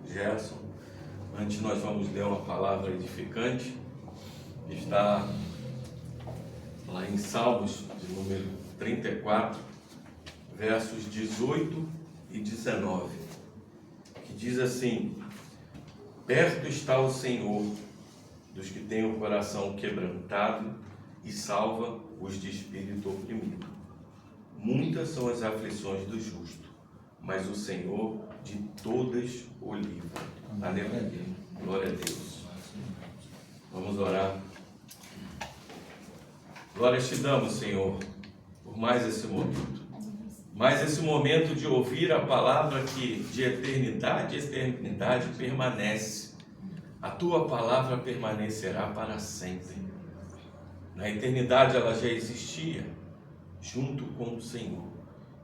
Gerson. Antes nós vamos ler uma palavra edificante, que está lá em Salmos, de número 34, versos 18 e 19, que diz assim: perto está o Senhor dos que têm o coração quebrantado e salva os de espírito oprimido. Muitas são as aflições do justo, mas o Senhor de todas o livra. Aleluia. Glória a Deus. Vamos orar. Glórias te damos, Senhor, por mais esse momento. Mais esse momento de ouvir a palavra que de eternidade a eternidade permanece. A tua palavra permanecerá para sempre. Na eternidade ela já existia, junto com o Senhor.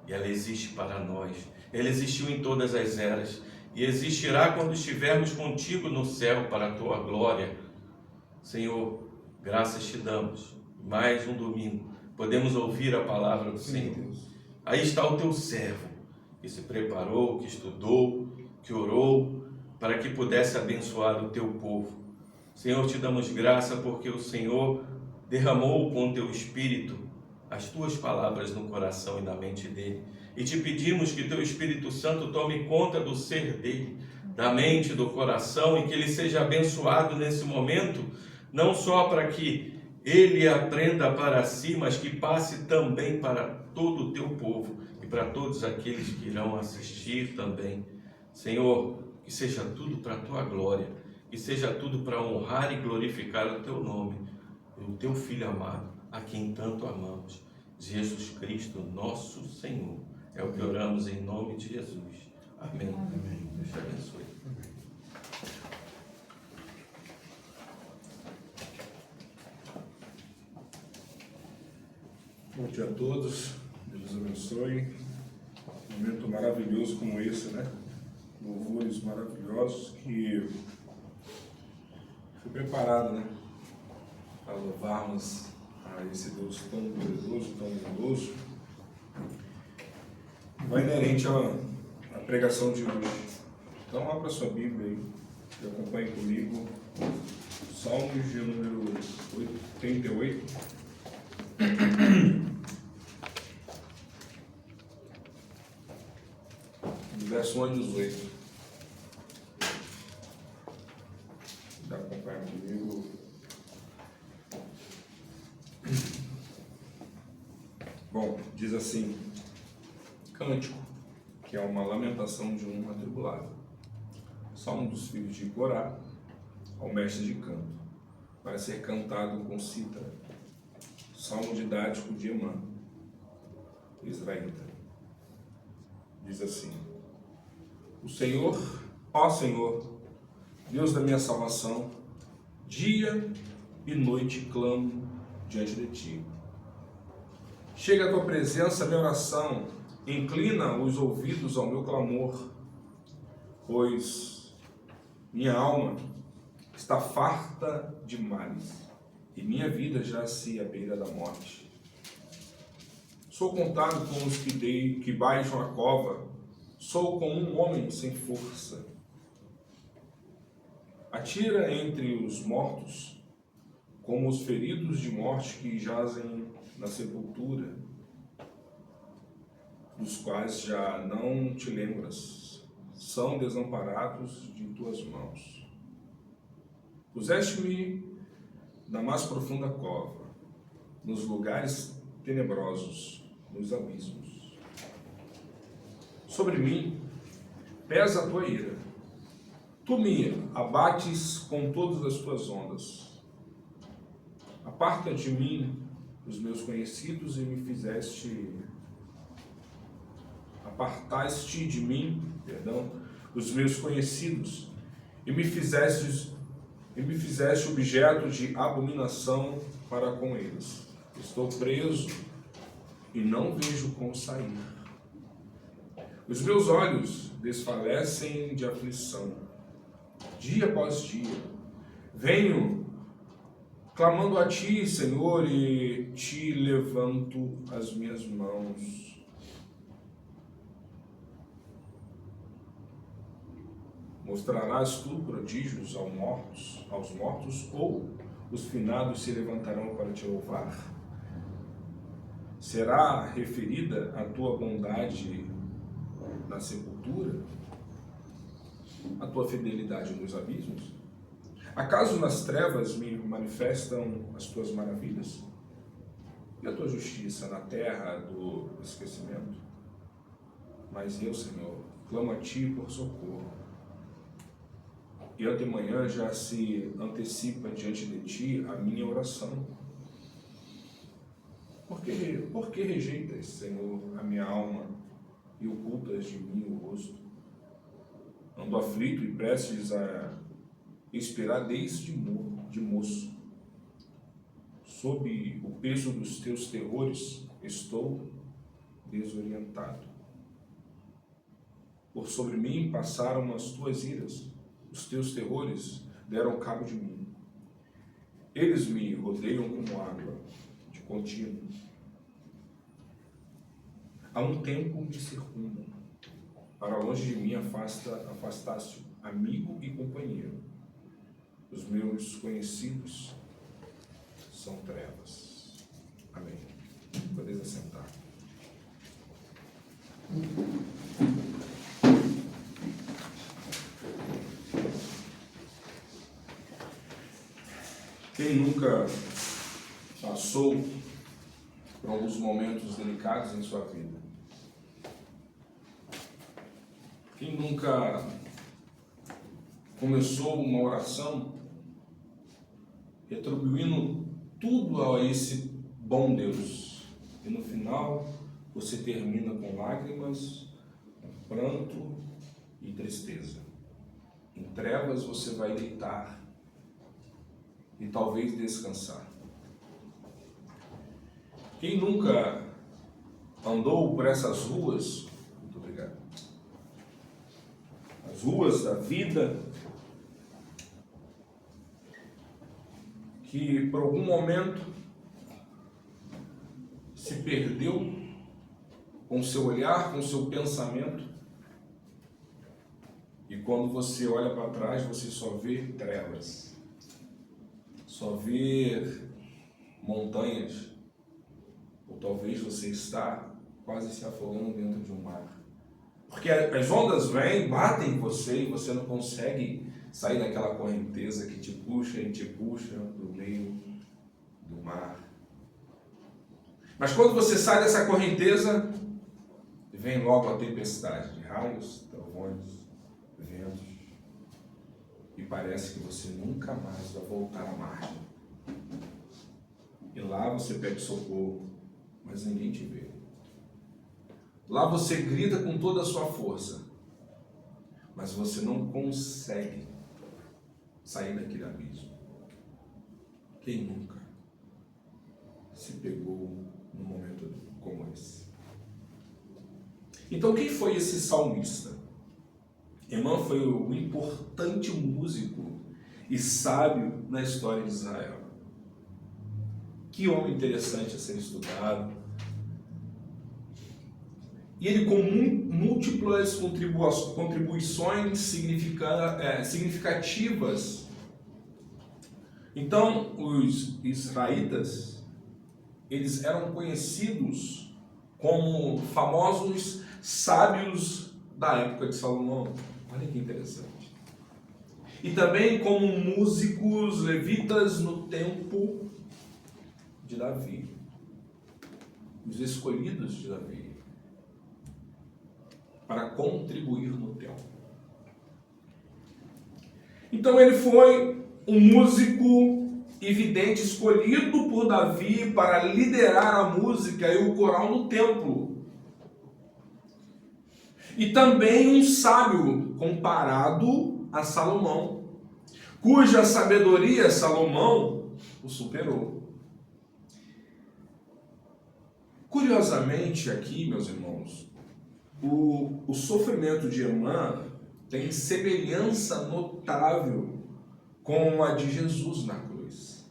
E ela existe para nós. Ela existiu em todas as eras. E existirá quando estivermos contigo no céu para a tua glória. Senhor, graças te damos. Mais um domingo podemos ouvir a palavra do Senhor. Aí está o teu servo, que se preparou, que estudou, que orou, para que pudesse abençoar o teu povo. Senhor, te damos graça porque o Senhor derramou com o teu Espírito as tuas palavras no coração e na mente dele. E te pedimos que teu Espírito Santo tome conta do ser dele, da mente, do coração, e que ele seja abençoado nesse momento, não só para que ele aprenda para si, mas que passe também para todo o teu povo e para todos aqueles que irão assistir também. Senhor, que seja tudo para a tua glória, que seja tudo para honrar e glorificar o teu nome, o teu Filho amado, a quem tanto amamos, Jesus Cristo, nosso Senhor. É o que oramos em nome de Jesus. Amém. Amém. Deus te abençoe. Bom dia a todos, Deus abençoe. Um momento maravilhoso como esse, né? Louvores maravilhosos que foi preparado, né? Para louvarmos a esse Deus tão poderoso, tão bondoso. Vai inerente à pregação de hoje. Então abra sua Bíblia aí e acompanhe comigo Salmos de número 38. Do verso 1 a 18. Acompanhe comigo. Bom, diz assim: cântico, que é uma lamentação de um atribulado. Salmo dos filhos de Corá, ao mestre de canto, para ser cantado com cítara. Salmo didático de Emã, israelita. Diz assim: o Senhor, ó Senhor, Deus da minha salvação, dia e noite clamo diante de ti. Chega a tua presença, minha oração, inclina os ouvidos ao meu clamor, pois minha alma está farta de males e minha vida já-se à beira da morte. Sou contado com os que baixam a cova, sou como um homem sem força. Atira entre os mortos, como os feridos de morte que jazem na sepultura, dos quais já não te lembras, são desamparados de tuas mãos. Puseste-me na mais profunda cova, nos lugares tenebrosos, nos abismos. Sobre mim pesa a tua ira, tu me abates com todas as tuas ondas. Aparta de mim os meus conhecidos e me fizeste... Apartaste de mim, os meus conhecidos e me fizeste objeto de abominação para com eles. Estou preso e não vejo como sair. Os meus olhos desfalecem de aflição. Dia após dia, venho clamando a ti, Senhor, e te levanto as minhas mãos. Mostrarás tu prodígios aos mortos, ou os finados se levantarão para te louvar? Será referida a tua bondade na sepultura, a tua fidelidade nos abismos? Acaso nas trevas me manifestam as tuas maravilhas? E a tua justiça na terra do esquecimento? Mas eu, Senhor, clamo a ti por socorro. E antemanhã já se antecipa diante de ti a minha oração. Por que rejeitas, Senhor, a minha alma e ocultas de mim o rosto? Ando aflito e prestes a expirar desde de moço. Sob o peso dos teus terrores, estou desorientado. Por sobre mim passaram as tuas iras, os teus terrores deram cabo de mim. Eles me rodeiam como água, de contínuo. Há um tempo me circundam. Para longe de mim afastaste amigo e companheiro. Os meus conhecidos são trevas. Amém. Podeis assentar. Quem nunca passou por alguns momentos delicados em sua vida? Quem nunca começou uma oração retribuindo tudo a esse bom Deus e no final você termina com lágrimas, com pranto e tristeza? Em trevas você vai deitar e talvez descansar. Quem nunca andou por essas ruas, muito obrigado, as ruas da vida, que por algum momento se perdeu com seu olhar, com seu pensamento, e quando você olha para trás você só vê trevas, só vê montanhas, ou talvez você está quase se afogando dentro de um mar. Porque as ondas vêm, batem em você e você não consegue sair daquela correnteza que te puxa e te puxa para o meio do mar. Mas quando você sai dessa correnteza, vem logo a tempestade de raios, trovões, ventos, e parece que você nunca mais vai voltar à margem. E lá você pede socorro, mas ninguém te vê. Lá você grita com toda a sua força, mas você não consegue sair daquele abismo. Quem nunca se pegou num momento como esse? Então, quem foi esse salmista? Emã foi um importante músico e sábio na história de Israel. Que homem interessante a ser estudado. E ele, com múltiplas contribuições significativas. Então, os israelitas, eles eram conhecidos como famosos sábios da época de Salomão. Olha que interessante. E também como músicos levitas no tempo de Davi. Os escolhidos de Davi para contribuir no templo. Então ele foi um músico evidente escolhido por Davi para liderar a música e o coral no templo. E também um sábio comparado a Salomão, cuja sabedoria Salomão o superou. Curiosamente aqui, meus irmãos, o sofrimento de Emã tem semelhança notável com a de Jesus na cruz.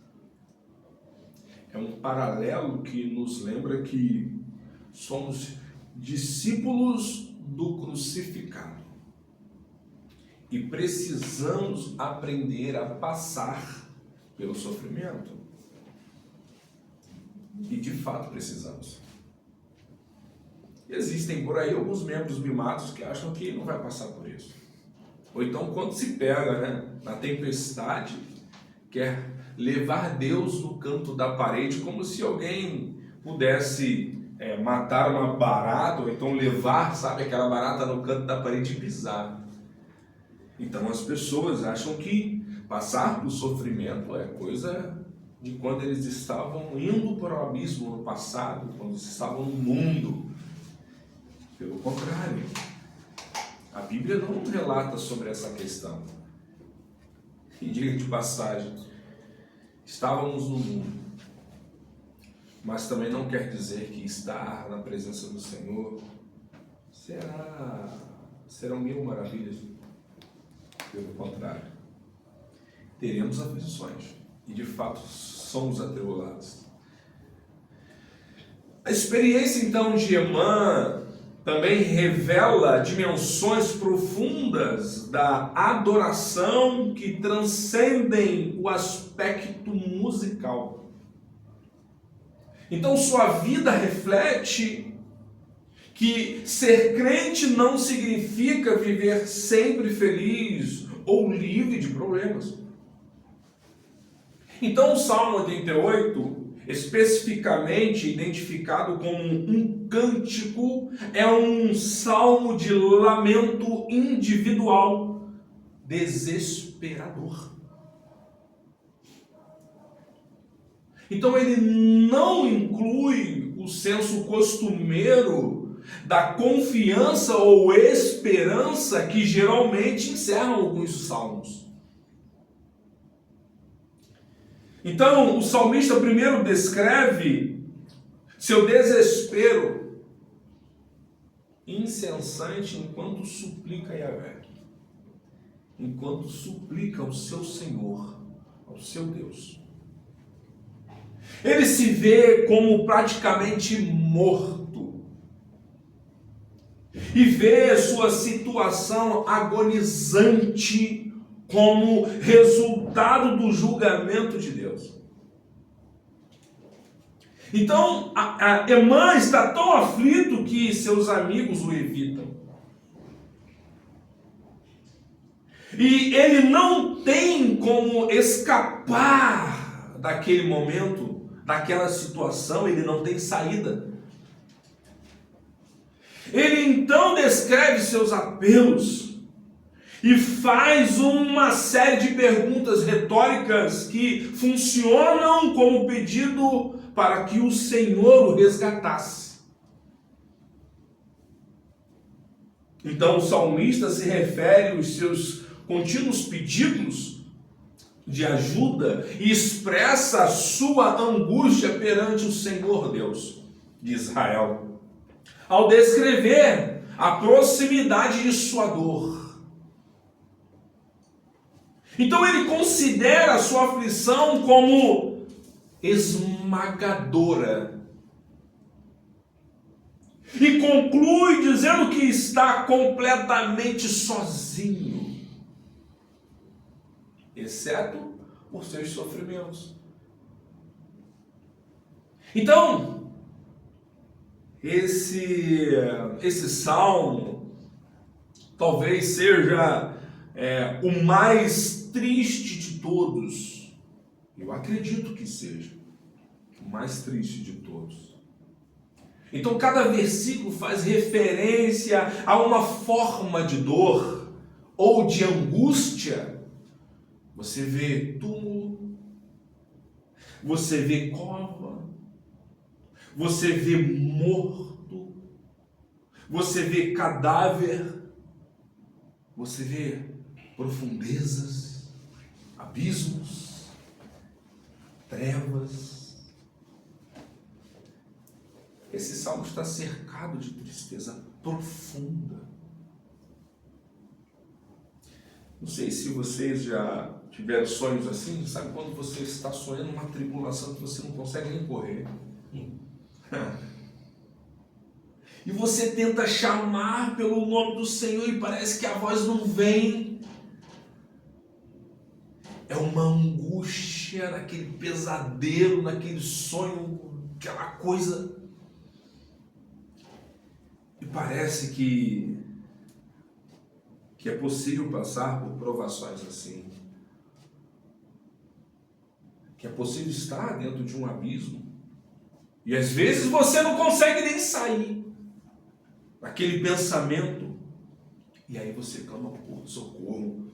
É um paralelo que nos lembra que somos discípulos do crucificado. e precisamos aprender a passar pelo sofrimento. E de fato precisamos. Existem por aí alguns membros mimados que acham que não vai passar por isso. Ou então, quando se pega, né, na tempestade, quer levar Deus no canto da parede, como se alguém pudesse matar uma barata, ou então levar, sabe, aquela barata no canto da parede e pisar. Então as pessoas acham que passar por sofrimento é coisa de quando eles estavam indo para o abismo no passado, quando eles estavam no mundo. Pelo contrário, a Bíblia não relata sobre essa questão. E diga de passagem, estávamos no mundo, mas também não quer dizer que estar na presença do Senhor serão mil maravilhas. Pelo contrário, teremos aflições e de fato somos atribulados. A experiência então de Emã também revela dimensões profundas da adoração que transcendem o aspecto musical. Então sua vida reflete que ser crente não significa viver sempre feliz ou livre de problemas. Então o Salmo 88, especificamente identificado como um cântico, é um salmo de lamento individual, desesperador. Então ele não inclui o senso costumeiro da confiança ou esperança que geralmente encerram alguns salmos. Então, o salmista primeiro descreve seu desespero incessante enquanto suplica a Yahvé, enquanto suplica ao seu Senhor, ao seu Deus. Ele se vê como praticamente morto e vê sua situação agonizante como resultado do julgamento de Deus. Então, Emã está tão aflito que seus amigos o evitam. E ele não tem como escapar daquele momento, daquela situação, ele não tem saída. Ele então descreve seus apelos e faz uma série de perguntas retóricas que funcionam como pedido para que o Senhor o resgatasse. Então o salmista se refere aos seus contínuos pedidos de ajuda e expressa a sua angústia perante o Senhor Deus de Israel, ao descrever a proximidade de sua dor. Então ele considera a sua aflição como esmagadora e conclui dizendo que está completamente sozinho, exceto por seus sofrimentos. Então, esse salmo talvez seja o mais triste de todos. Eu acredito que seja o mais triste de todos. Então cada versículo faz referência a uma forma de dor ou de angústia. Você vê túmulo, você vê cova, você vê morto, você vê cadáver, você vê profundezas, abismos, trevas. Esse salmo está cercado de tristeza profunda. Não sei se vocês já tiveram sonhos assim, sabe quando você está sonhando uma tribulação que você não consegue nem correr? E você tenta chamar pelo nome do Senhor e parece que a voz não vem. é uma angústia, naquele pesadelo, naquele sonho, aquela coisa. E parece que é possível passar por provações assim. Que é possível estar dentro de um abismo. E às vezes você não consegue nem sair daquele pensamento. E aí você clama por socorro.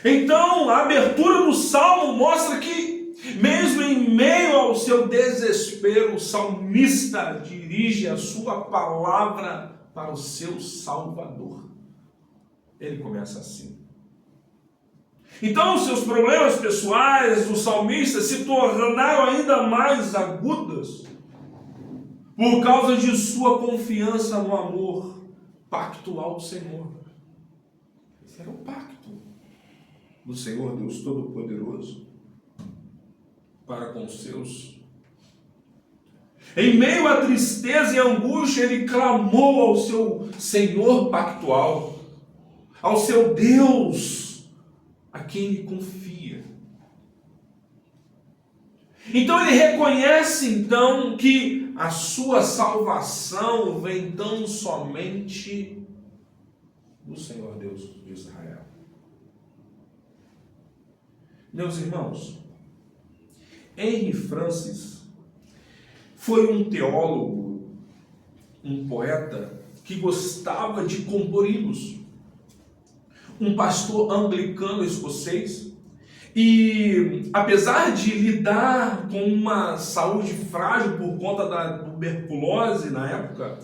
Então, a abertura do Salmo mostra que, mesmo em meio ao seu desespero, o salmista dirige a sua palavra para o seu Salvador. Ele começa assim. Então, os seus problemas pessoais do salmista se tornaram ainda mais agudos por causa de sua confiança no amor pactual do Senhor. Esse era o pacto do Senhor Deus Todo-Poderoso para com os seus. Em meio à tristeza e angústia, ele clamou ao seu Senhor pactual, ao seu Deus, a quem ele confia. Então ele reconhece então que a sua salvação vem tão somente do Senhor Deus de Israel. Meus irmãos, Henry Francis foi um teólogo, um poeta que gostava de compor hinos. Um pastor anglicano escocês, e apesar de lidar com uma saúde frágil por conta da tuberculose na época,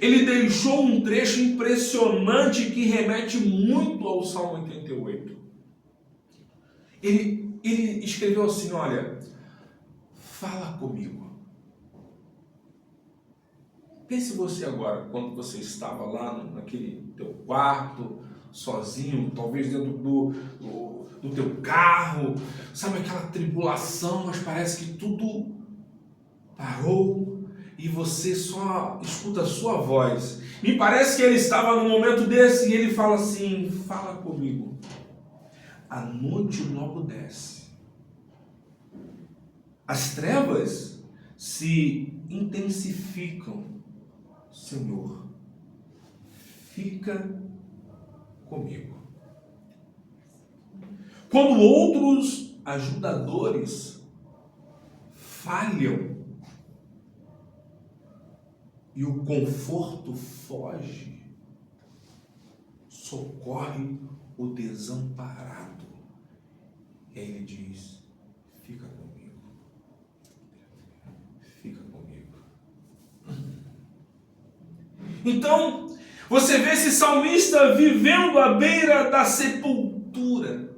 ele deixou um trecho impressionante que remete muito ao Salmo 88. Ele escreveu assim: olha, fala comigo. Pense você agora, quando você estava lá naquele teu quarto, sozinho, talvez dentro do teu carro, sabe aquela tribulação, mas parece que tudo parou e você só escuta a sua voz. Me parece que ele estava num momento desse e ele fala assim: fala comigo. A noite logo desce. As trevas se intensificam. Senhor, fica comigo. Quando outros ajudadores falham e o conforto foge, socorre o desamparado. E aí ele diz: fica comigo. Fica comigo. Então, você vê esse salmista vivendo à beira da sepultura.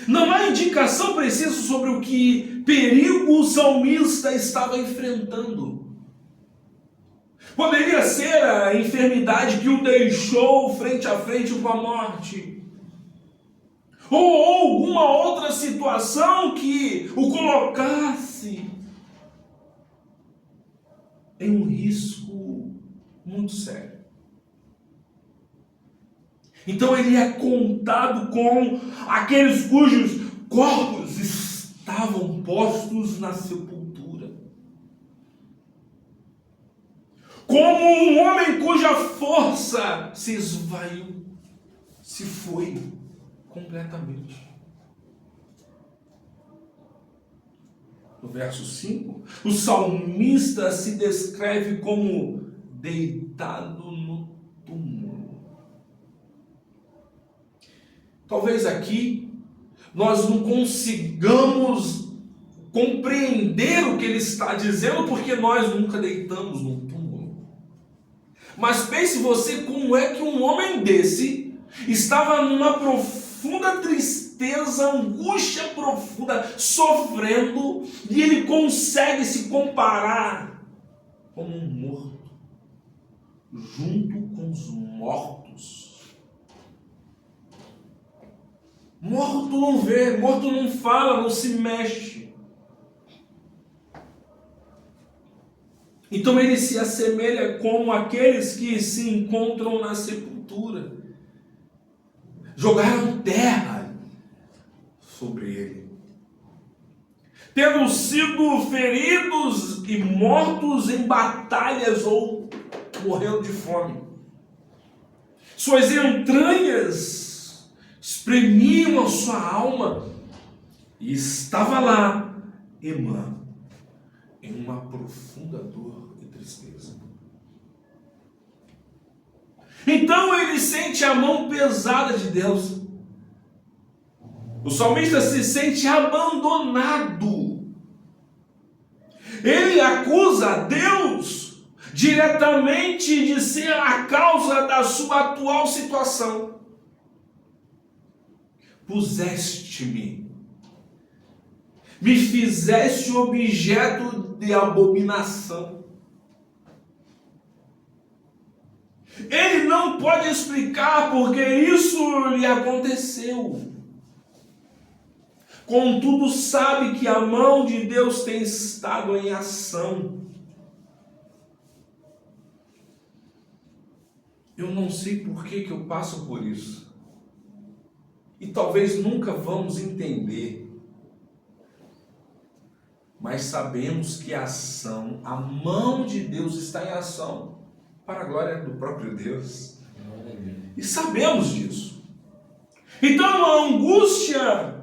Não há indicação precisa sobre o que perigo o salmista estava enfrentando. Poderia ser a enfermidade que o deixou frente a frente com a morte. Ou alguma outra situação que o colocasse em um risco muito sério. Então ele é contado com aqueles cujos corpos estavam postos na sepultura. Como um homem cuja força se esvaiu, se foi completamente. No verso 5, o salmista se descreve como deitado no túmulo. Talvez aqui nós não consigamos compreender o que ele está dizendo, porque nós nunca deitamos no túmulo. Mas pense você como é que um homem desse estava numa profunda tristeza, angústia profunda, sofrendo, e ele consegue se comparar como um morto, junto com os mortos. Morto não vê, morto não fala, não se mexe. Então ele se assemelha como aqueles que se encontram na sepultura. Jogaram terra sobre ele, tendo sido feridos e mortos em batalhas ou morrendo de fome. Suas entranhas espremiam a sua alma e estava lá Emã, em uma profunda dor e tristeza. Então ele sente a mão pesada de Deus. O salmista se sente abandonado. Ele acusa a Deus diretamente de ser a causa da sua atual situação. Puseste-me, me fizeste objeto de abominação. Ele não pode explicar porque isso lhe aconteceu. Contudo, sabe que a mão de Deus tem estado em ação. Eu não sei por que eu passo por isso. E talvez nunca vamos entender. Mas sabemos que a ação, a mão de Deus está em ação para a glória do próprio Deus. E sabemos disso. Então a angústia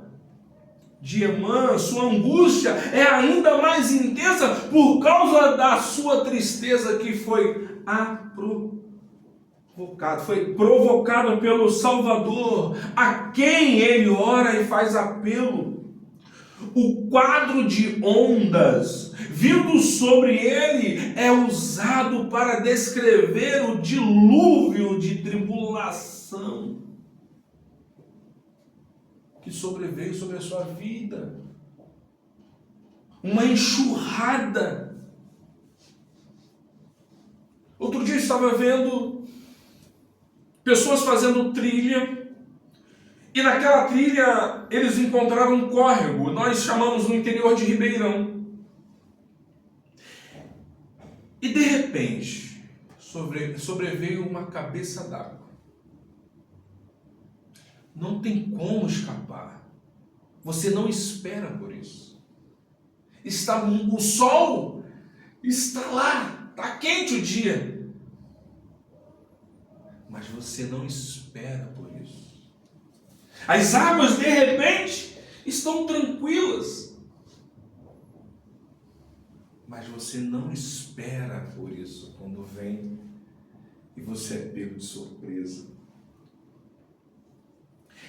de Emã, sua angústia é ainda mais intensa por causa da sua tristeza que foi provocada pelo Salvador, a quem ele ora e faz apelo. O quadro de ondas vindo sobre ele é usado para descrever o dilúvio de tribulação que sobreveio sobre a sua vida. Uma enxurrada. Outro dia eu estava vendo pessoas fazendo trilha, e naquela trilha eles encontraram um córrego, nós chamamos no interior de Ribeirão. E de repente, sobreveio uma cabeça d'água. Não tem como escapar. Você não espera por isso. O sol está lá, está quente o dia. Mas você não espera por isso. As águas, de repente, estão tranquilas. Mas você não espera por isso quando vem e você é pego de surpresa.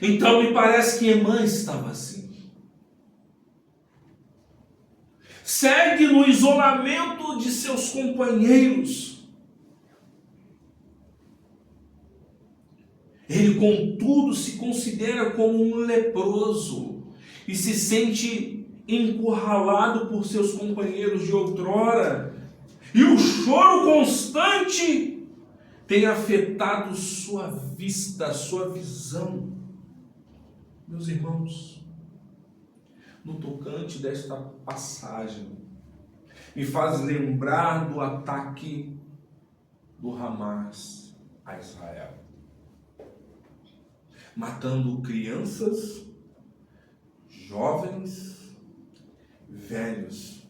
Então me parece que Emã estava assim. Segue no isolamento de seus companheiros. Ele, contudo, se considera como um leproso e se sente encurralado por seus companheiros de outrora. E o choro constante tem afetado sua vista, sua visão. Meus irmãos, no tocante desta passagem, me faz lembrar do ataque do Hamas a Israel, matando crianças, jovens, velhos.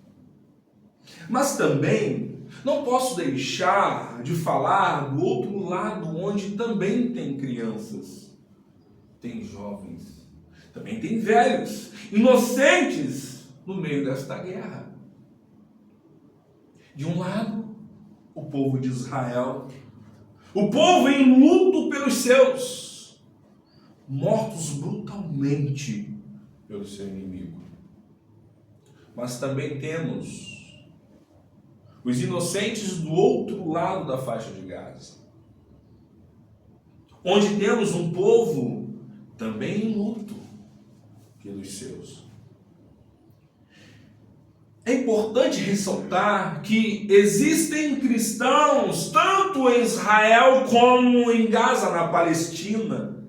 Mas também não posso deixar de falar do outro lado, onde também tem crianças, tem jovens, também tem velhos, inocentes no meio desta guerra. De um lado, o povo de Israel, o povo em luto pelos seus, mortos brutalmente pelo seu inimigo. Mas também temos os inocentes do outro lado da faixa de Gaza, onde temos um povo também em luto pelos seus. É importante ressaltar que existem cristãos tanto em Israel como em Gaza, na Palestina,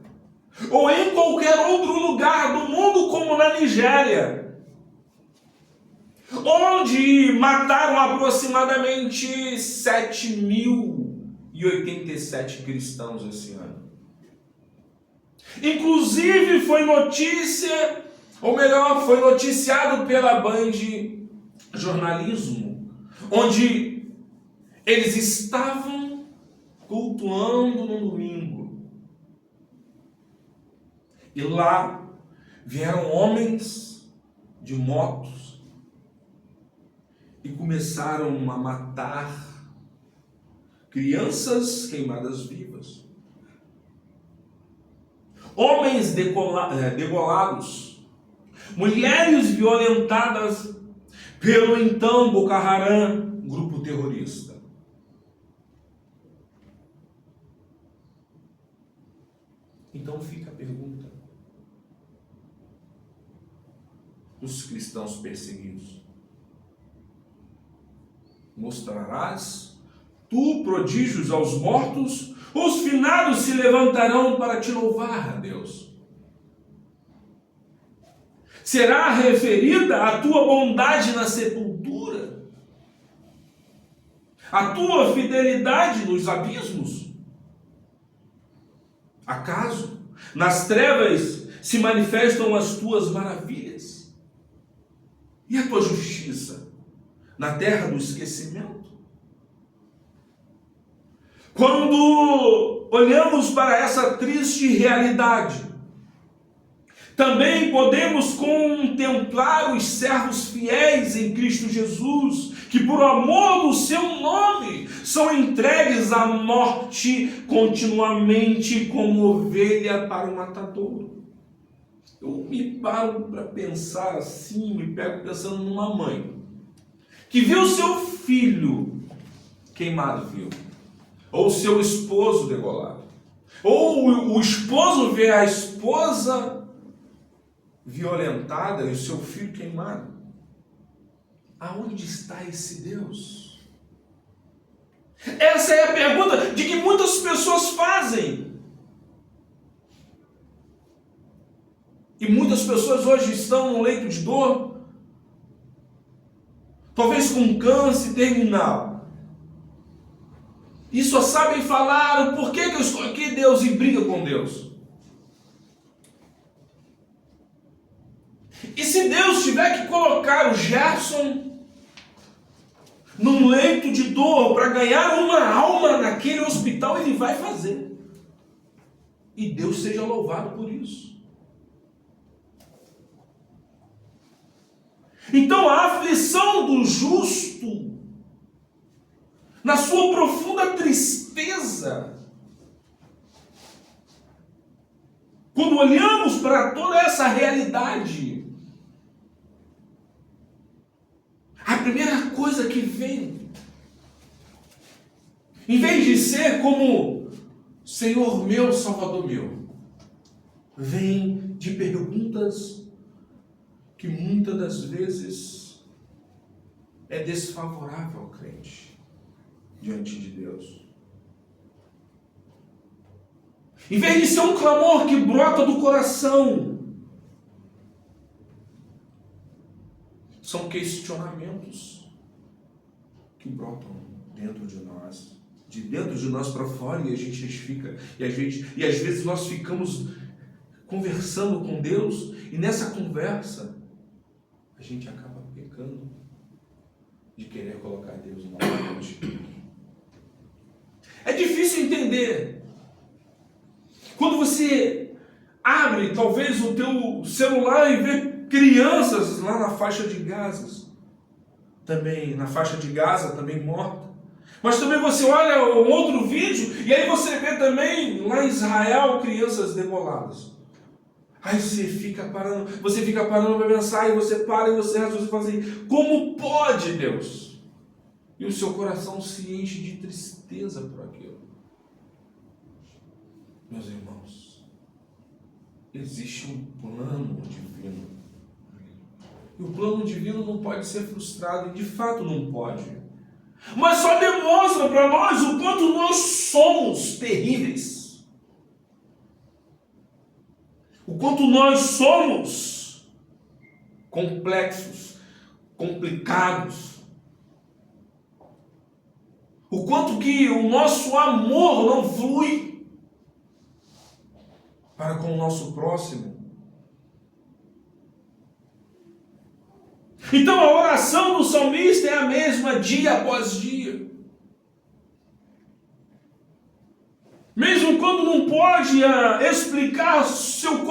ou em qualquer outro lugar do mundo, como na Nigéria, onde mataram aproximadamente 7.087 cristãos esse ano. Inclusive foi notícia Ou melhor, foi noticiado pela Band Jornalismo, onde eles estavam cultuando no domingo. E lá vieram homens de motos e começaram a matar crianças queimadas vivas, homens degolados, mulheres violentadas pelo então Boko Haram, grupo terrorista. Então fica a pergunta: os cristãos perseguidos, mostrarás tu prodígios aos mortos? Os finados se levantarão para te louvar, a Deus. Será referida a tua bondade na sepultura, a tua fidelidade nos abismos? Acaso nas trevas se manifestam as tuas maravilhas? E a tua justiça na terra do esquecimento? Quando olhamos para essa triste realidade, também podemos contemplar os servos fiéis em Cristo Jesus, que por amor do seu nome são entregues à morte continuamente como ovelha para o matadouro. Eu me paro para pensar assim, me pego pensando numa mãe que viu seu filho queimado vivo, ou seu esposo degolado, ou o esposo vê a esposa violentada e o seu filho queimado. Aonde está esse Deus? Essa é a pergunta de que muitas pessoas fazem. E muitas pessoas hoje estão no leito de dor, talvez com câncer terminal, e só sabem falar o porquê que eu estou aqui, Deus, e briga com Deus. E se Deus tiver que colocar o Gerson num leito de dor para ganhar uma alma naquele hospital, Ele vai fazer. E Deus seja louvado por isso. Então a aflição do justo, na sua profunda tristeza, quando olhamos para toda essa realidade, a primeira coisa que vem, em vez de ser como Senhor meu, Salvador meu, vem de perguntas que muitas das vezes é desfavorável ao crente diante de Deus. Em vez de ser um clamor que brota do coração, são questionamentos que brotam dentro de nós, de dentro de nós para fora, e a gente fica, e às vezes nós ficamos conversando com Deus, e nessa conversa a gente acaba pecando de querer colocar Deus na frente. É difícil entender. Quando você abre talvez o teu celular e vê crianças lá na faixa de Gaza, também na faixa de Gaza, também morta. Mas também você olha um outro vídeo e aí você vê também lá em Israel crianças degoladas. Aí você fica parando para pensar, e você para e você fala assim: como pode, Deus? E o seu coração se enche de tristeza por aquilo. Meus irmãos, existe um plano divino. E o plano divino não pode ser frustrado, e de fato não pode. Mas só demonstra para nós o quanto nós somos terríveis. O quanto nós somos complexos, complicados. O quanto que o nosso amor não flui para com o nosso próximo. Então a oração do salmista é a mesma dia após dia. Mesmo quando não pode explicar seu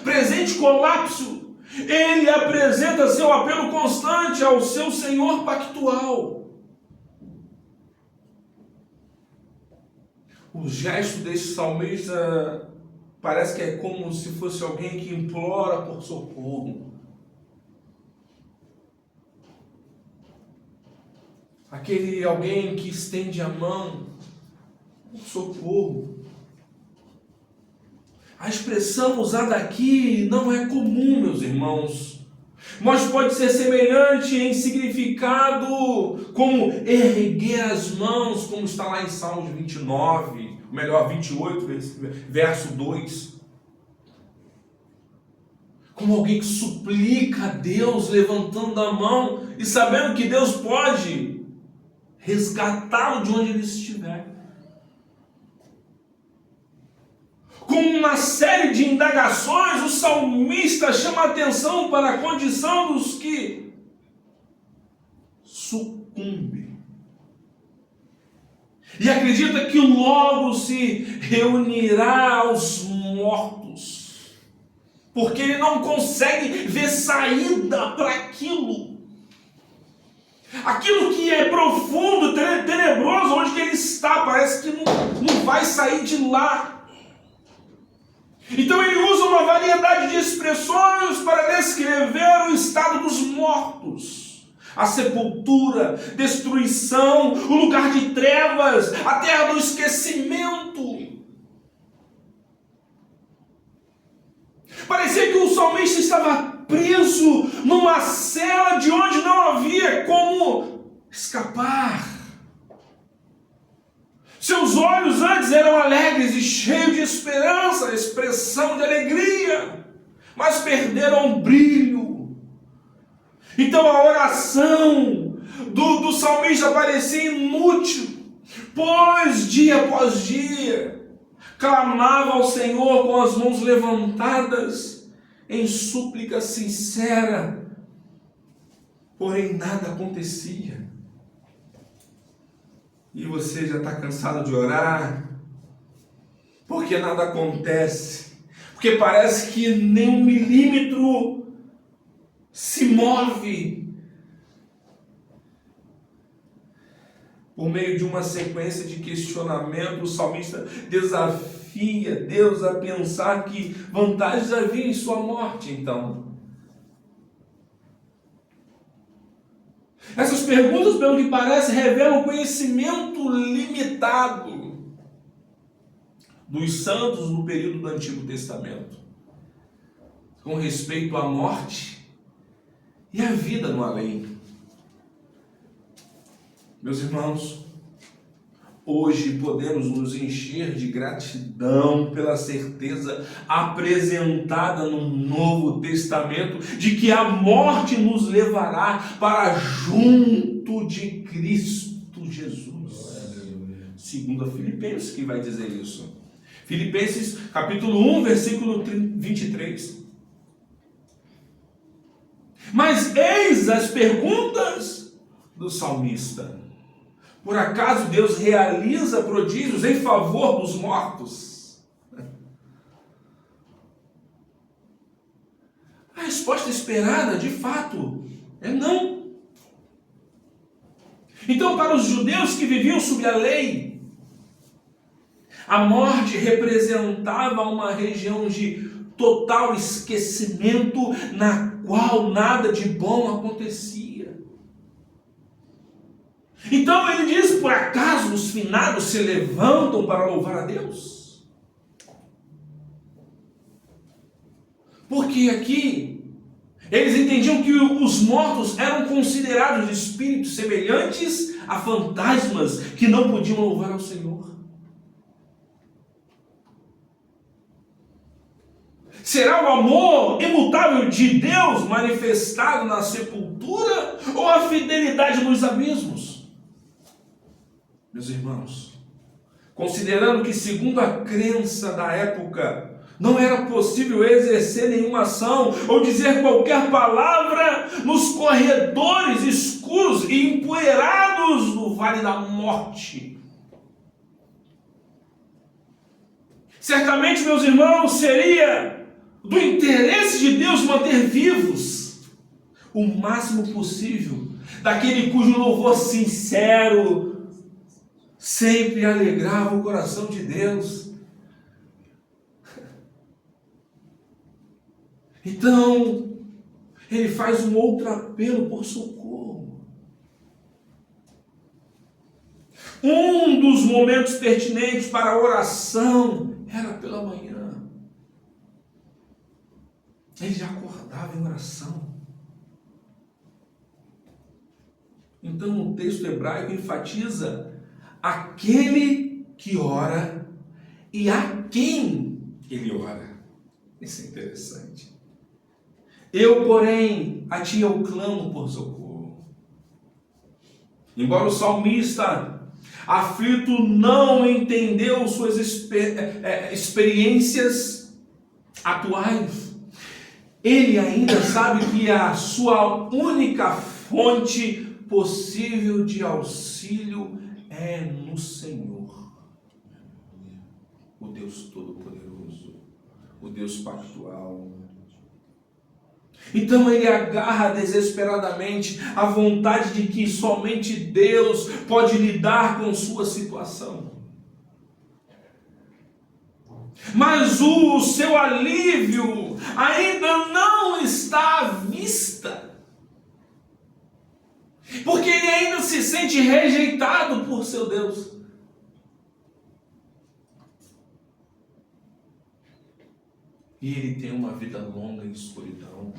presente colapso, ele apresenta seu apelo constante ao seu Senhor pactual. O gesto desse salmista parece que é como se fosse alguém que implora por socorro. Aquele alguém que estende a mão por socorro. A expressão usada aqui não é comum, meus irmãos, mas pode ser semelhante em significado, como erguer as mãos, como está lá em Salmos 29, melhor, 28, verso 2. Como alguém que suplica a Deus, levantando a mão e sabendo que Deus pode resgatá-lo de onde ele estiver. Com uma série de indagações, o salmista chama a atenção para a condição dos que sucumbem. E acredita que logo se reunirá aos mortos, porque ele não consegue ver saída para aquilo. Aquilo que é profundo, tenebroso, onde que ele está, parece que não vai sair de lá. Então ele usa uma variedade de expressões para descrever o estado dos mortos, a sepultura, destruição, o lugar de trevas, a terra do esquecimento. Parecia que o salmista estava preso numa cela de onde não havia como escapar. Seus olhos antes eram alegres e cheios de esperança, expressão de alegria, mas perderam o brilho. Então a oração do salmista parecia inútil, pois dia após dia clamava ao Senhor com as mãos levantadas em súplica sincera, porém nada acontecia. E você já está cansado de orar, porque nada acontece, porque parece que nem um milímetro se move. Por meio de uma sequência de questionamentos, o salmista desafia Deus a pensar que vantagens havia em sua morte, então. Essas perguntas, pelo que parece, revelam conhecimento limitado dos santos no período do Antigo Testamento, com respeito à morte e à vida no além. Meus irmãos, hoje podemos nos encher de gratidão pela certeza apresentada no Novo Testamento de que a morte nos levará para junto de Cristo Jesus. Segundo a Filipenses que vai dizer isso. Filipenses capítulo 1, versículo 23. Mas eis as perguntas do salmista. Por acaso Deus realiza prodígios em favor dos mortos? A resposta esperada, de fato, é não. Então, para os judeus que viviam sob a lei, a morte representava uma região de total esquecimento na qual nada de bom acontecia. Então ele diz, por acaso os finados se levantam para louvar a Deus? Porque aqui eles entendiam que os mortos eram considerados espíritos semelhantes a fantasmas que não podiam louvar ao Senhor. Será o amor imutável de Deus manifestado na sepultura ou a fidelidade nos abismos? Meus irmãos, considerando que segundo a crença da época, Não era possível exercer nenhuma ação ou dizer qualquer palavra nos corredores escuros e empoeirados do vale da morte. Certamente, meus irmãos, seria do interesse de Deus manter vivos o máximo possível daquele cujo louvor sincero sempre alegrava o coração de Deus. Então, ele faz um outro apelo por socorro. Um dos momentos pertinentes para a oração era pela manhã. Ele já acordava em oração. Então o texto hebraico enfatiza aquele que ora e a quem ele ora. Isso é interessante. Eu, porém, a ti eu clamo por socorro. Embora o salmista aflito não entendeu suas experiências atuais, ele ainda sabe que a sua única fonte possível de auxílio é no Senhor, o Deus Todo-Poderoso, o Deus Pactual. Então ele agarra desesperadamente a vontade de que somente Deus pode lidar com sua situação. Mas o seu alívio ainda não está à vista, porque ele ainda se sente rejeitado por seu Deus. E ele tem uma vida longa em escuridão.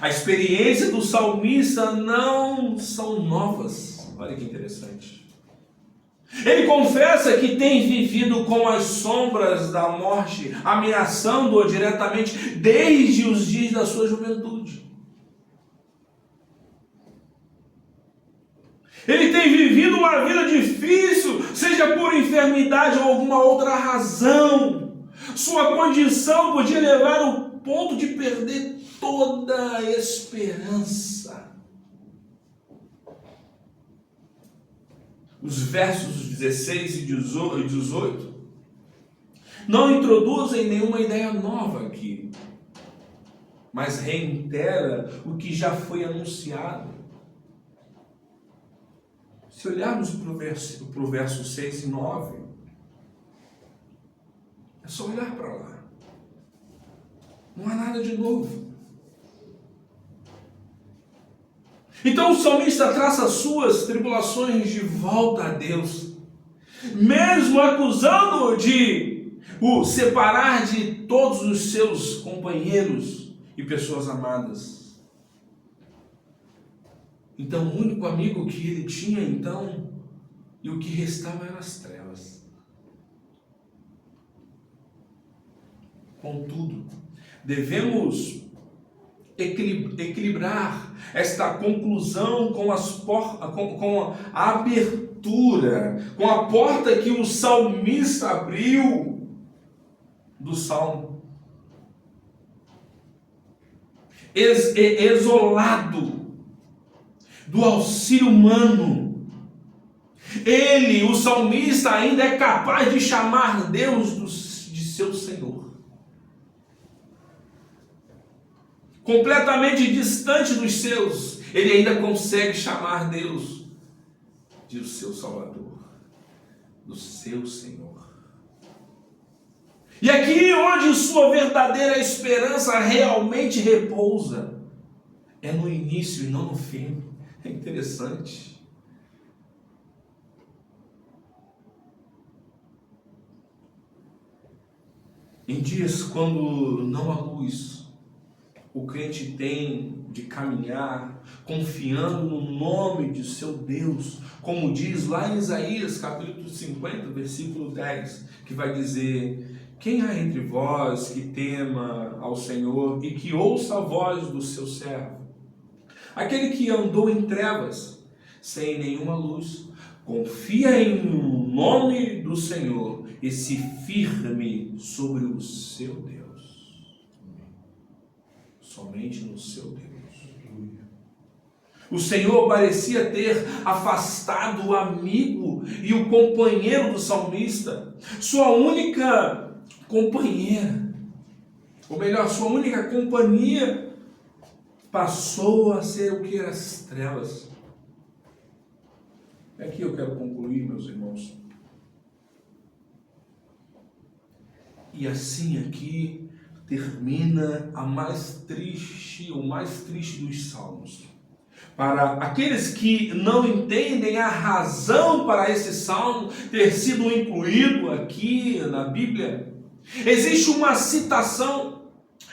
A experiência do salmista não são novas. Olha que interessante. Ele confessa que tem vivido com as sombras da morte, ameaçando-o diretamente desde os dias da sua juventude. Ele tem vivido uma vida difícil, seja por enfermidade ou alguma outra razão. Sua condição podia levar ao ponto de perder toda a esperança. Os versos 16 e 18 não introduzem nenhuma ideia nova aqui, mas reitera o que já foi anunciado. Se olharmos para o verso 6 e 9, é só olhar para lá. Não há nada de novo. Então o salmista traça suas tribulações de volta a Deus, mesmo acusando-o de o separar de todos os seus companheiros e pessoas amadas. Então o único amigo que ele tinha então, e o que restava eram as trevas. Contudo, devemos equilibrar esta conclusão com a abertura, com a porta que o salmista abriu do salmo. Isolado do auxílio humano, ele, o salmista, ainda é capaz de chamar Deus de seu Senhor. Completamente distante dos seus, ele ainda consegue chamar Deus de o seu Salvador, do seu Senhor. E aqui onde sua verdadeira esperança realmente repousa, é no início e não no fim. É interessante. Em dias quando não há luz, o crente tem de caminhar confiando no nome de seu Deus, como diz lá em Isaías capítulo 50, versículo 10, que vai dizer: quem há entre vós que tema ao Senhor e que ouça a voz do seu servo? Aquele que andou em trevas, sem nenhuma luz, confia em o nome do Senhor esse firme sobre o seu Deus. Somente no seu Deus. O Senhor parecia ter afastado o amigo e o companheiro do salmista, sua única companheira, ou melhor, sua única companhia, passou a ser o que? As trevas. Aqui eu quero concluir, meus irmãos. E assim aqui termina o mais triste dos salmos. Para aqueles que não entendem a razão para esse salmo ter sido incluído aqui na Bíblia, existe uma citação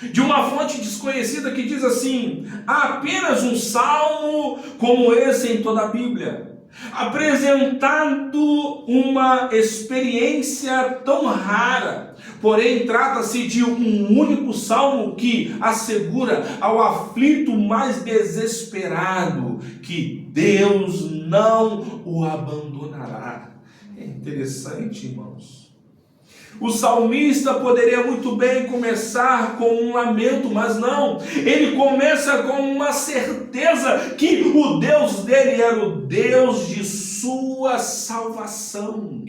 de uma fonte desconhecida que diz assim: há apenas um salmo como esse em toda a Bíblia, apresentando uma experiência tão rara. Porém, trata-se de um único salmo que assegura ao aflito mais desesperado que Deus não o abandonará. É interessante, irmãos. O salmista poderia muito bem começar com um lamento, mas não. Ele começa com uma certeza que o Deus dele era o Deus de sua salvação.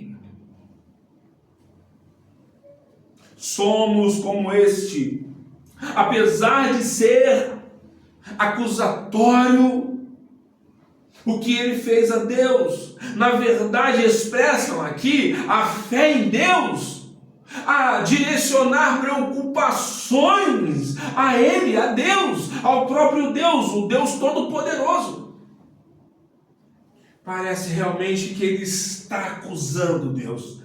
Somos como este, apesar de ser acusatório, o que ele fez a Deus, na verdade expressam aqui a fé em Deus, a direcionar preocupações a Ele, a Deus, ao próprio Deus, o Deus Todo-Poderoso. Parece realmente que ele está acusando Deus.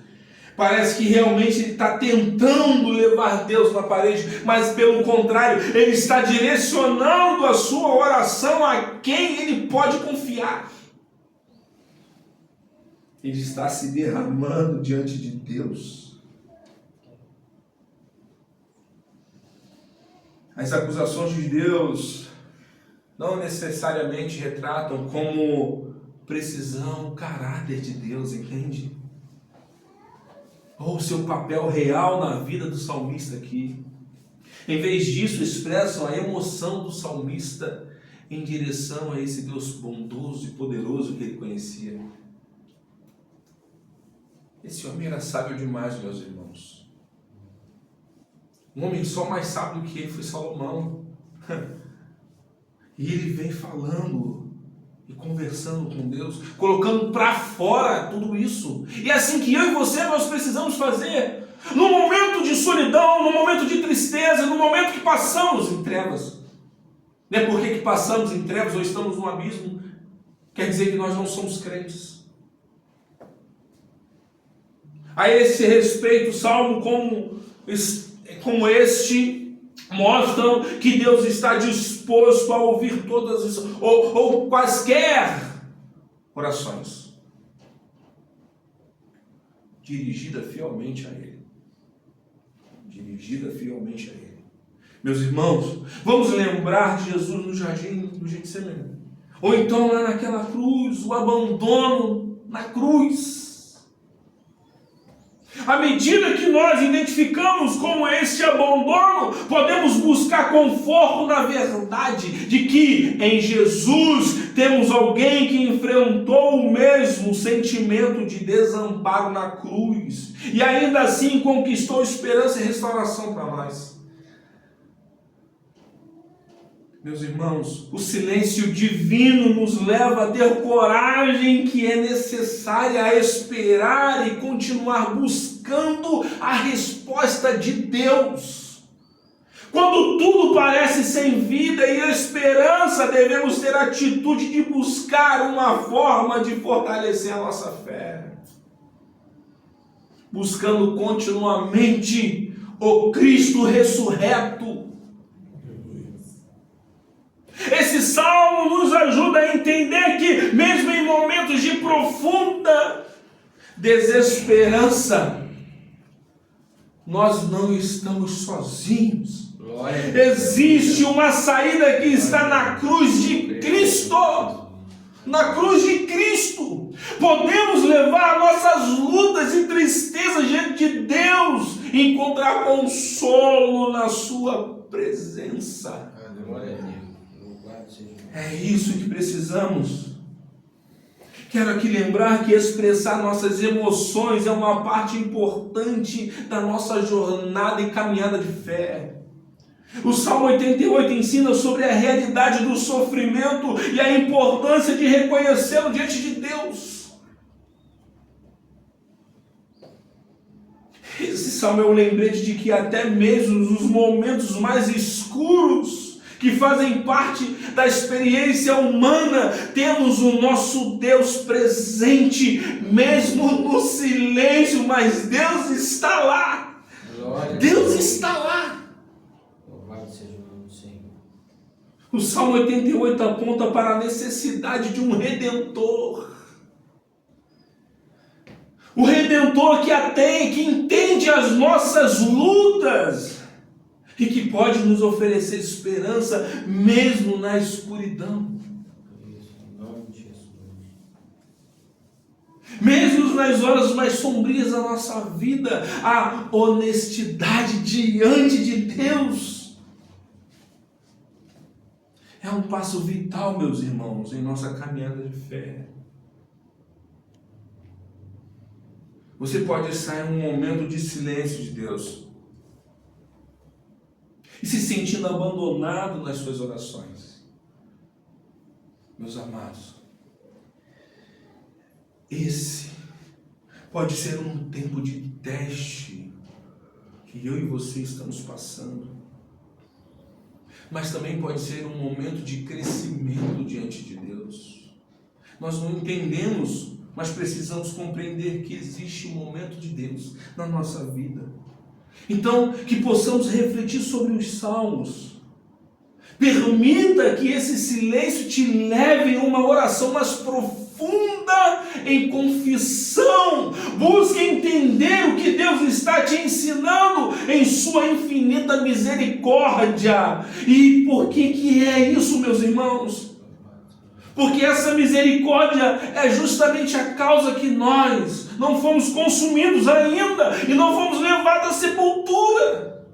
Parece que realmente ele está tentando levar Deus na parede, mas pelo contrário, ele está direcionando a sua oração a quem ele pode confiar. Ele está se derramando diante de Deus. As acusações de Deus não necessariamente retratam como precisão o caráter de Deus, entende? Ou o seu papel real na vida do salmista aqui. Em vez disso, expressam a emoção do salmista em direção a esse Deus bondoso e poderoso que ele conhecia. Esse homem era sábio demais, meus irmãos. Um homem só mais sábio do que ele foi Salomão. E ele vem falando e conversando com Deus, colocando para fora tudo isso. E é assim que eu e você nós precisamos fazer. No momento de solidão, no momento de tristeza, no momento que passamos em trevas. Não é porque que passamos em trevas ou estamos no abismo, quer dizer que nós não somos crentes. A esse respeito, o salmo como este mostram que Deus está disposto a ouvir todas as ou quaisquer orações dirigida fielmente a Ele. Dirigida fielmente a Ele. Meus irmãos, vamos lembrar de Jesus no jardim do Getsemane. Ou então lá naquela cruz, o abandono na cruz. À medida que nós identificamos como este abandono, podemos buscar conforto na verdade de que em Jesus temos alguém que enfrentou o mesmo sentimento de desamparo na cruz e ainda assim conquistou esperança e restauração para nós. Meus irmãos, o silêncio divino nos leva a ter coragem que é necessária a esperar e continuar buscando a resposta de Deus. Quando tudo parece sem vida e esperança, devemos ter a atitude de buscar uma forma de fortalecer a nossa fé. Buscando continuamente o Cristo ressurreto. Esse salmo nos ajuda a entender que, mesmo em momentos de profunda desesperança, nós não estamos sozinhos. Existe uma saída que está na cruz de Cristo. Na cruz de Cristo. Podemos levar nossas lutas e tristezas diante de Deus e encontrar consolo na sua presença. É isso que precisamos. Quero aqui lembrar que expressar nossas emoções é uma parte importante da nossa jornada e caminhada de fé. O Salmo 88 ensina sobre a realidade do sofrimento e a importância de reconhecê-lo diante de Deus. Esse salmo é um lembrete de que até mesmo nos momentos mais escuros, que fazem parte da experiência humana, temos o nosso Deus presente, mesmo no silêncio, mas Deus está lá. Deus está lá. Louvado seja o nome do Senhor. O Salmo 88 aponta para a necessidade de um Redentor. O Redentor que entende as nossas lutas e que pode nos oferecer esperança mesmo na escuridão. Isso, em nome de Jesus. Mesmo nas horas mais sombrias da nossa vida, a honestidade diante de Deus é um passo vital, meus irmãos, em nossa caminhada de fé. Você pode estar em um momento de silêncio de Deus e se sentindo abandonado nas suas orações. Meus amados, esse pode ser um tempo de teste que eu e você estamos passando, mas também pode ser um momento de crescimento diante de Deus. Nós não entendemos, mas precisamos compreender que existe um momento de Deus na nossa vida. Então, que possamos refletir sobre os salmos. Permita que esse silêncio te leve a uma oração mais profunda em confissão. Busque entender o que Deus está te ensinando em sua infinita misericórdia. E por que é isso, meus irmãos? Porque essa misericórdia é justamente a causa que nós não fomos consumidos ainda e não fomos levados à sepultura.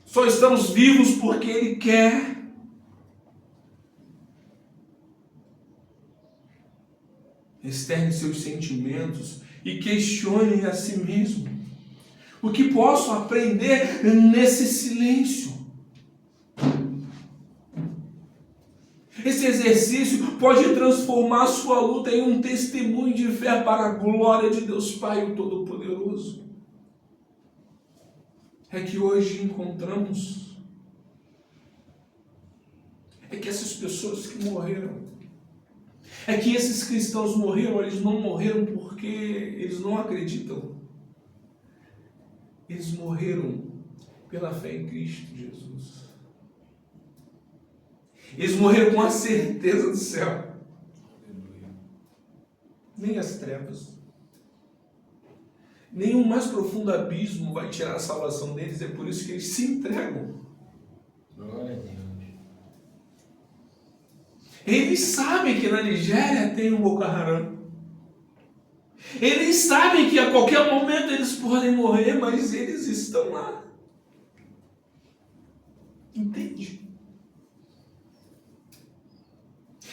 Só estamos vivos porque Ele quer. Externe seus sentimentos e questione a si mesmo. O que posso aprender nesse silêncio? Esse exercício pode transformar sua luta em um testemunho de fé para a glória de Deus Pai, o Todo-Poderoso. É que hoje encontramos que essas pessoas que morreram, que esses cristãos morreram, eles não morreram porque eles não acreditam. Eles morreram pela fé em Cristo Jesus. Eles morreram com a certeza do céu. Nem as trevas, nem o mais profundo abismo vai tirar a salvação deles. É por isso que eles se entregam. Glória a Deus. Eles sabem que na Nigéria tem um Boko Haram. Eles sabem que a qualquer momento eles podem morrer, mas eles estão lá. Entende?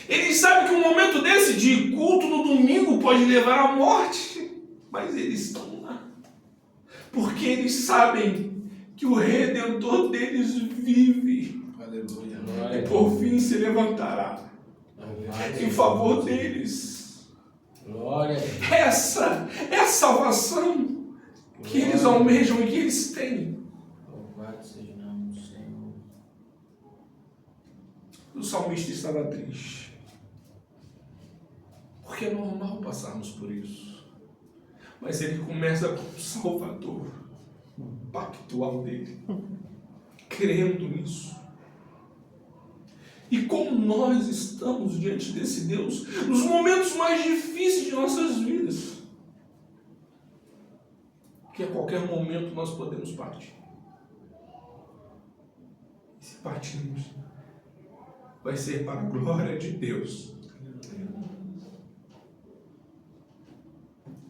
Eles sabem que um momento desse de culto no domingo pode levar à morte, mas eles estão lá. Porque eles sabem que o Redentor deles vive. Aleluia. E por fim se levantará em favor deles. Glória a Deus. Essa é a salvação que eles almejam e que eles têm. Louvado seja o nome do Senhor. O salmista estava triste. Porque é normal passarmos por isso. Mas ele começa com o Salvador, o pactual dele, crendo nisso. E como nós estamos diante desse Deus nos momentos mais difíceis de nossas vidas, que a qualquer momento nós podemos partir. E se partirmos, vai ser para a glória de Deus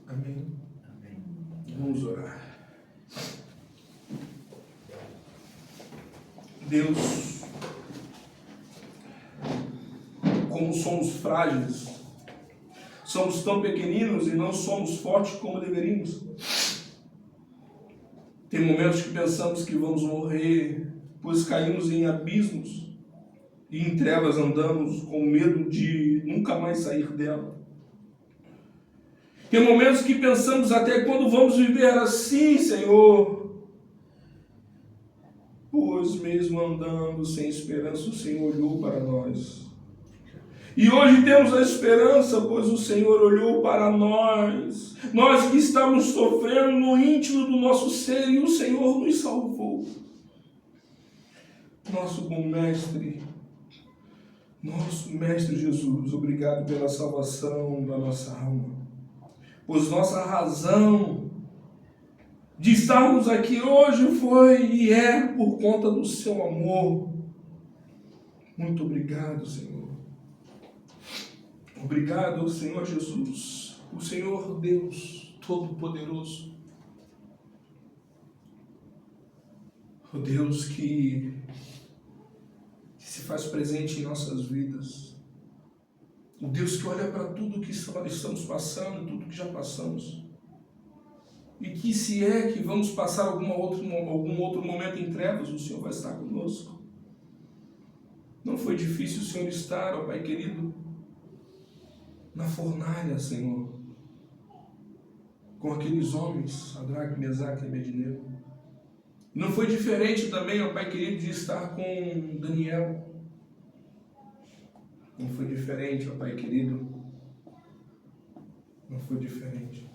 Amém. Amém. Vamos orar. Deus, como somos frágeis, somos tão pequeninos e não somos fortes como deveríamos. Tem momentos que pensamos que vamos morrer, pois caímos em abismos e em trevas andamos com medo de nunca mais sair dela. Tem momentos que pensamos até quando vamos viver assim, Senhor, pois mesmo andando sem esperança, o Senhor olhou para nós. E hoje temos a esperança, pois o Senhor olhou para nós. Nós que estamos sofrendo no íntimo do nosso ser e o Senhor nos salvou. Nosso bom mestre, nosso mestre Jesus, obrigado pela salvação da nossa alma. Pois nossa razão de estarmos aqui hoje foi e é por conta do seu amor. Muito obrigado, Senhor. Obrigado, Senhor Jesus, o Senhor Deus Todo-Poderoso. O Deus que se faz presente em nossas vidas. O Deus que olha para tudo que estamos passando, tudo que já passamos. E que se é que vamos passar algum outro momento em trevas, o Senhor vai estar conosco. Não foi difícil o Senhor estar, ó Pai querido, na fornalha, Senhor, com aqueles homens, Sadraque, Mesaque e Abednego. Não foi diferente também, ó Pai querido, de estar com Daniel. Não foi diferente, ó Pai querido. Não foi diferente.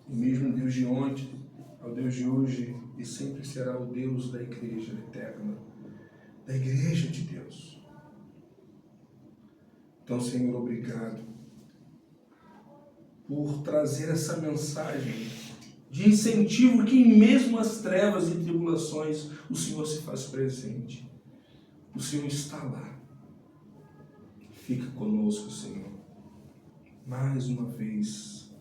O mesmo Deus de ontem, é o Deus de hoje e sempre será o Deus da igreja eterna, da igreja de Deus. Então, Senhor, obrigado por trazer essa mensagem de incentivo que mesmo as trevas e tribulações o Senhor se faz presente. O Senhor está lá. Fica conosco, Senhor, mais uma vez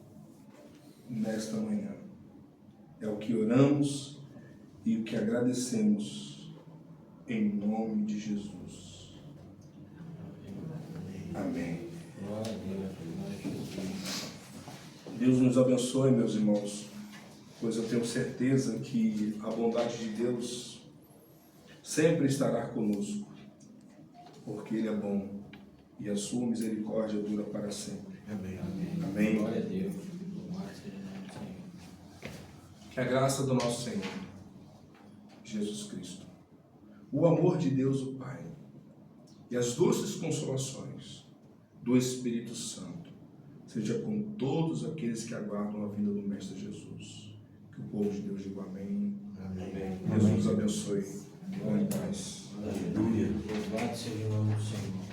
nesta manhã. É o que oramos e o que agradecemos em nome de Jesus. Amém. Glória a Deus. Glória a Jesus. Deus nos abençoe, meus irmãos, pois eu tenho certeza que a bondade de Deus sempre estará conosco, porque Ele é bom e a sua misericórdia dura para sempre. Amém. Amém. Glória a Deus. Louvado seja o nome do Senhor. Que a graça do nosso Senhor, Jesus Cristo, o amor de Deus, o Pai, e as doces consolações do Espírito Santo seja com todos aqueles que aguardam a vinda do Mestre Jesus. Que o povo de Deus diga amém. Amém. Deus nos abençoe. Bom em paz. Aleluia. Louvado seja o nome do Senhor.